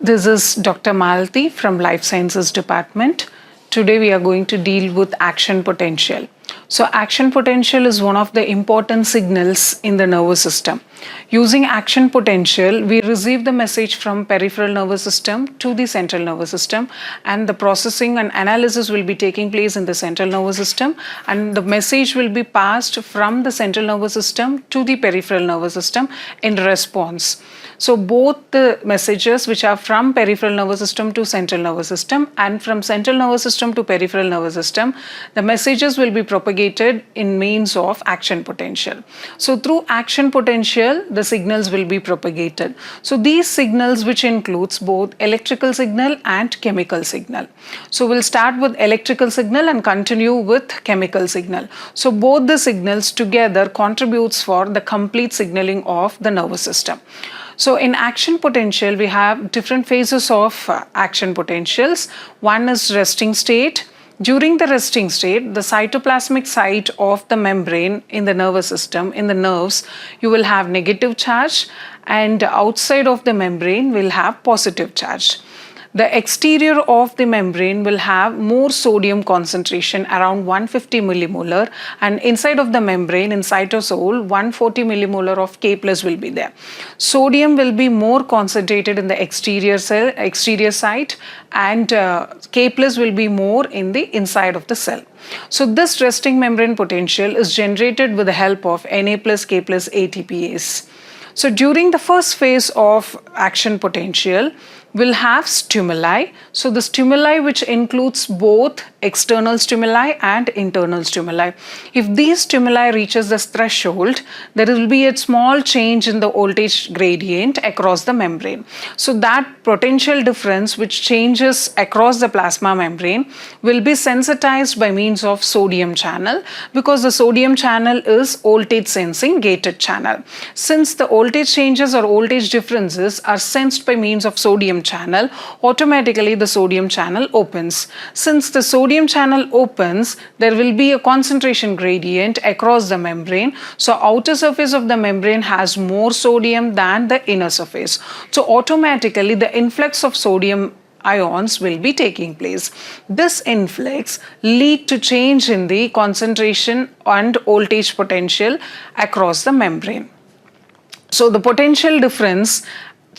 This is Dr. Malathi from Life Sciences Department. Today we are going to deal with action potential. So action potential is one of the important signals in the nervous system. Using action potential, we receive the message from peripheral nervous system to the central nervous system, and the processing and analysis will be taking place in the central nervous system, and the message will be passed from the central nervous system to the peripheral nervous system in response. So both the messages which are from peripheral nervous system to central nervous system and from central nervous system to peripheral nervous system, the messages will be propagated in means of action potential. So through action potential, the signals will be propagated. So these signals, which includes both electrical signal and chemical signal. So we'll start with electrical signal and continue with chemical signal. So both the signals together contributes for the complete signaling of the nervous system. So in action potential, we have different phases of action potentials. One is resting state. During the resting state, the cytoplasmic site of the membrane in the nervous system, in the nerves, you will have negative charge, and outside of the membrane will have positive charge. The exterior of the membrane will have more sodium concentration, around 150 millimolar, and inside of the membrane, in cytosol, 140 millimolar of K plus will be there. Sodium will be more concentrated in the exterior site, and K plus will be more in the inside of the cell. So this resting membrane potential is generated with the help of Na plus K plus ATPase. So during the first phase of action potential, we'll have stimuli. So the stimuli, which includes both external stimuli and internal stimuli. If these stimuli reaches the threshold, there will be a small change in the voltage gradient across the membrane. So that potential difference which changes across the plasma membrane will be sensitized by means of sodium channel, because the sodium channel is voltage sensing gated channel. Since the voltage changes or voltage differences are sensed by means of sodium channel, automatically the sodium channel opens. Since the sodium channel opens, there will be a concentration gradient across the membrane. So outer surface of the membrane has more sodium than the inner surface. So automatically the influx of sodium ions will be taking place. This influx lead to change in the concentration and voltage potential across the membrane. So the potential difference,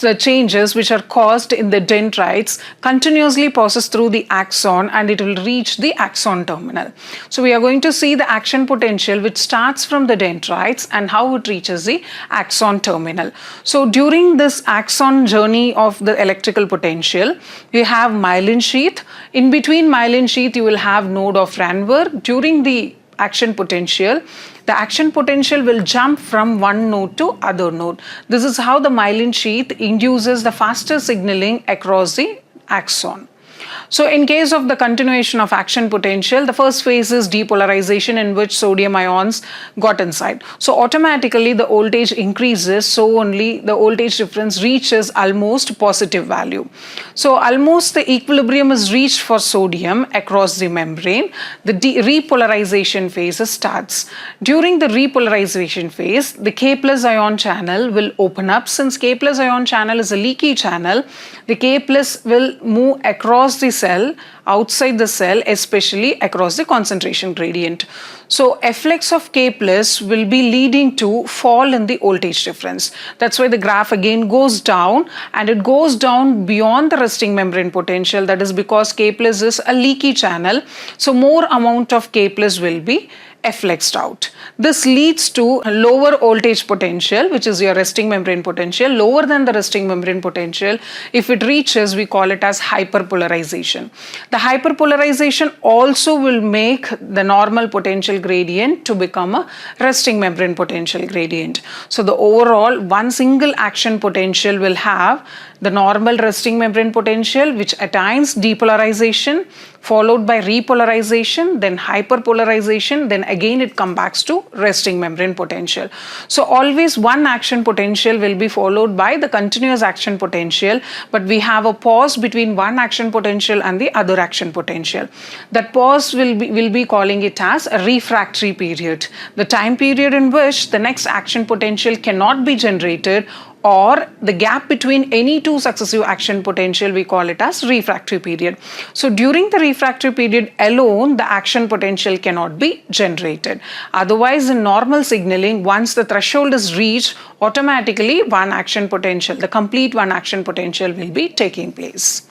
the changes which are caused in the dendrites, continuously passes through the axon and it will reach the axon terminal. So we are going to see the action potential which starts from the dendrites and how it reaches the axon terminal. So during this axon journey of the electrical potential, we have myelin sheath. In between myelin sheath, you will have node of Ranvier. During the action potential, the action potential will jump from one node to other node. This is how the myelin sheath induces the faster signaling across the axon. So in case of the continuation of action potential, the first phase is depolarization, in which sodium ions got inside. So automatically the voltage increases, so only the voltage difference reaches almost positive value. So almost the equilibrium is reached for sodium across the membrane. The repolarization phase starts. During the repolarization phase, the K plus ion channel will open up. Since K plus ion channel is a leaky channel, the K plus will move across the cell, outside the cell, especially across the concentration gradient. So efflux of K plus will be leading to fall in the voltage difference. That's why the graph again goes down, and it goes down beyond the resting membrane potential. That is because K plus is a leaky channel. So more amount of K plus will be effluxed out. This leads to a lower voltage potential, which is your resting membrane potential, lower than the resting membrane potential. If it reaches, we call it as hyperpolarization. The hyperpolarization also will make the normal potential gradient to become a resting membrane potential gradient. So the overall one single action potential will have the normal resting membrane potential, which attains depolarization, followed by repolarization, then hyperpolarization, then again it comes back to resting membrane potential. So always one action potential will be followed by the continuous action potential, but we have a pause between one action potential and the other action potential. That pause will be calling it as a refractory period, the time period in which the next action potential cannot be generated, or the gap between any two successive action potential, we call it as refractory period. So during the refractory period alone, the action potential cannot be generated. Otherwise, in normal signaling, once the threshold is reached, automatically the complete one action potential will be taking place.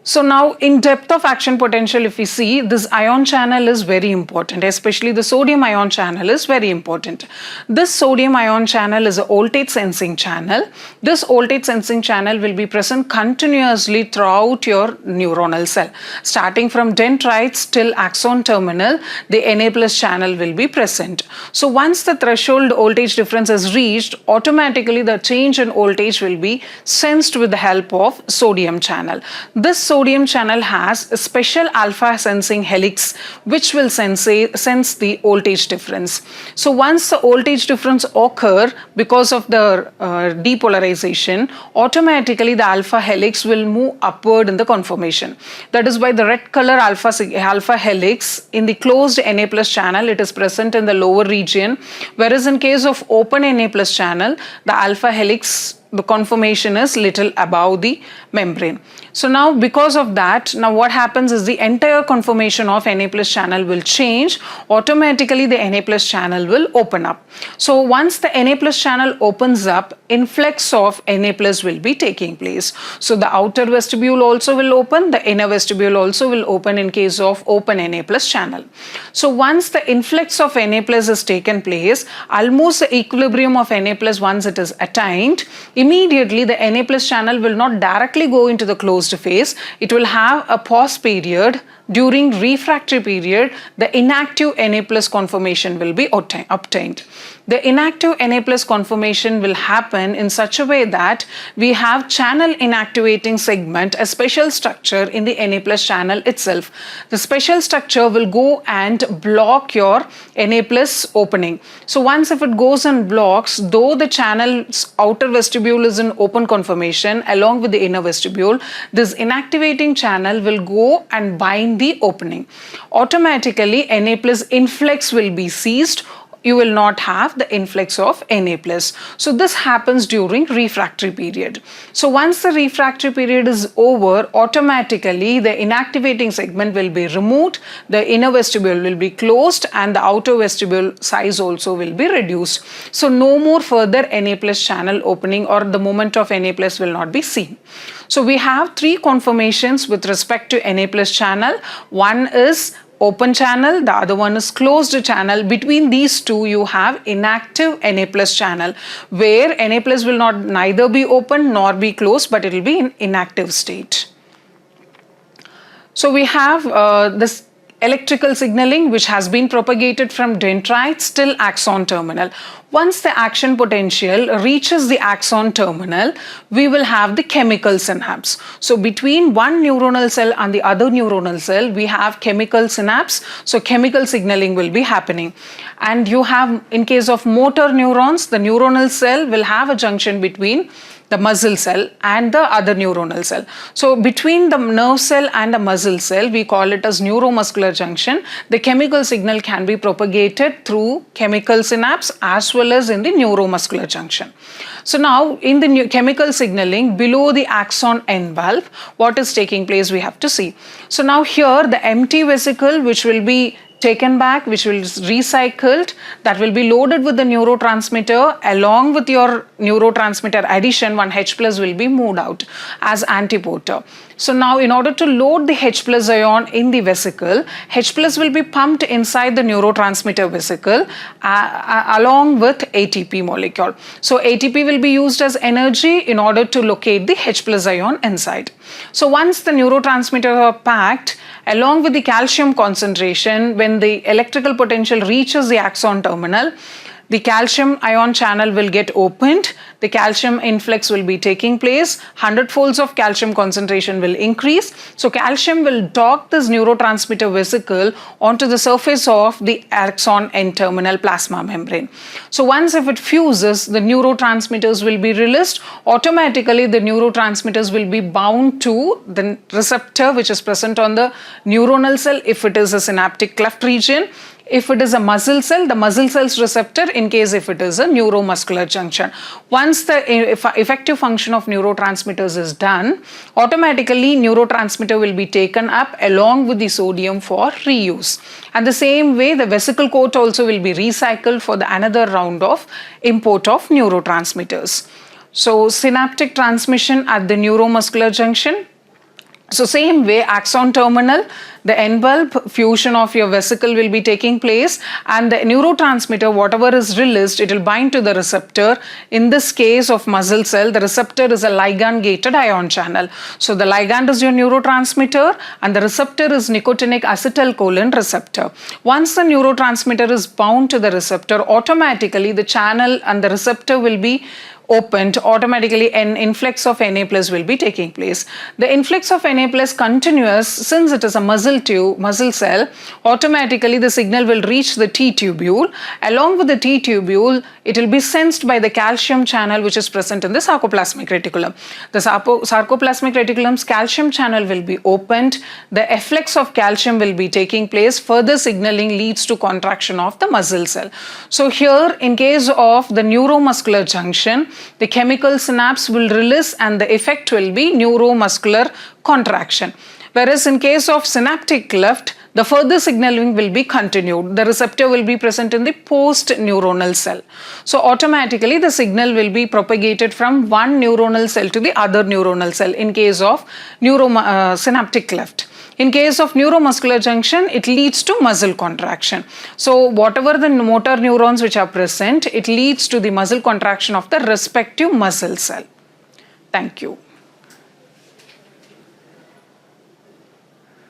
So now in depth of action potential, if we see, this ion channel is very important, especially the sodium ion channel is very important. This sodium ion channel is a voltage sensing channel. This voltage sensing channel will be present continuously throughout your neuronal cell. Starting from dendrites till axon terminal, the Na plus channel will be present. So once the threshold voltage difference is reached, automatically the change in voltage will be sensed with the help of sodium channel. This sodium channel has a special alpha sensing helix which will sense the voltage difference. So once the voltage difference occur because of the depolarization, automatically the alpha helix will move upward in the conformation. That is why the red color alpha helix in the closed Na plus channel, it is present in the lower region, whereas in case of open Na plus channel, the alpha helix, the conformation is little above the membrane. So now because of that, now what happens is the entire conformation of Na plus channel will change. Automatically the Na plus channel will open up. So once the Na plus channel opens up, influx of Na plus will be taking place. So the outer vestibule also will open, the inner vestibule also will open in case of open Na plus channel. So once the influx of Na plus is taken place, almost the equilibrium of Na plus once it is attained, immediately the Na plus channel will not directly go into the closed phase. It will have a pause period. During refractory period, the inactive Na plus conformation will be obtained. The inactive Na plus conformation will happen in such a way that we have channel inactivating segment, a special structure in the Na plus channel itself. The special structure will go and block your Na plus opening. So once if it goes and blocks, though the channel's outer vestibule is in open conformation along with the inner vestibule, this inactivating channel will go and bind the opening. Automatically Na plus influx will be ceased. You will not have the influx of Na plus. So this happens during refractory period. So once the refractory period is over, automatically the inactivating segment will be removed, the inner vestibule will be closed, and the outer vestibule size also will be reduced. So no more further Na plus channel opening or the movement of Na plus will not be seen. So we have three conformations with respect to Na plus channel. One is open channel, the other one is closed channel. Between these two you have inactive Na plus channel, where Na plus will not neither be open nor be closed, but it will be in inactive state. So we have this electrical signaling which has been propagated from dendrites till axon terminal. Once the action potential reaches the axon terminal, we will have the chemical synapse. So between one neuronal cell and the other neuronal cell, we have chemical synapse. So chemical signaling will be happening. And you have, in case of motor neurons, the neuronal cell will have a junction between the muscle cell and the other neuronal cell. So between the nerve cell and the muscle cell, we call it as neuromuscular junction. The chemical signal can be propagated through chemical synapse as well as in the neuromuscular junction. So now in the chemical signaling below the axon envelope, what is taking place we have to see. So now here the empty vesicle which will be taken back, which will recycled, that will be loaded with the neurotransmitter. Along with your neurotransmitter addition, one H plus will be moved out as antiporter. So now in order to load the H plus ion in the vesicle, H plus will be pumped inside the neurotransmitter vesicle along with ATP molecule. So ATP will be used as energy in order to locate the H plus ion inside. So once the neurotransmitters are packed, along with the calcium concentration, when the electrical potential reaches the axon terminal, the calcium ion channel will get opened, the calcium influx will be taking place, 100-folds of calcium concentration will increase. So calcium will dock this neurotransmitter vesicle onto the surface of the axon N-terminal plasma membrane. So once if it fuses, the neurotransmitters will be released. Automatically the neurotransmitters will be bound to the receptor which is present on the neuronal cell if it is a synaptic cleft region. If it is a muscle cell, the muscle cell's receptor, in case if it is a neuromuscular junction. Once the effective function of neurotransmitters is done, automatically neurotransmitter will be taken up along with the sodium for reuse. And the same way, the vesicle coat also will be recycled for the another round of import of neurotransmitters. So synaptic transmission at the neuromuscular junction. So same way, axon terminal, the end bulb fusion of your vesicle will be taking place, and the neurotransmitter, whatever is released, it will bind to the receptor. In this case of muscle cell, the receptor is a ligand gated ion channel. So the ligand is your neurotransmitter and the receptor is nicotinic acetylcholine receptor. Once the neurotransmitter is bound to the receptor, automatically the channel and the receptor will be opened, automatically an influx of Na plus will be taking place. The influx of Na plus continuous, since it is a muscle cell, automatically the signal will reach the T tubule. Along with the T tubule, it will be sensed by the calcium channel which is present in the sarcoplasmic reticulum. The sarcoplasmic reticulum's calcium channel will be opened, the efflux of calcium will be taking place, further signaling leads to contraction of the muscle cell. So here, in case of the neuromuscular junction, the chemical synapse will release and the effect will be neuromuscular contraction. Whereas in case of synaptic cleft, the further signaling will be continued. The receptor will be present in the post-neuronal cell. So automatically the signal will be propagated from one neuronal cell to the other neuronal cell in case of synaptic cleft. In case of neuromuscular junction, it leads to muscle contraction. So whatever the motor neurons which are present, it leads to the muscle contraction of the respective muscle cell. Thank you.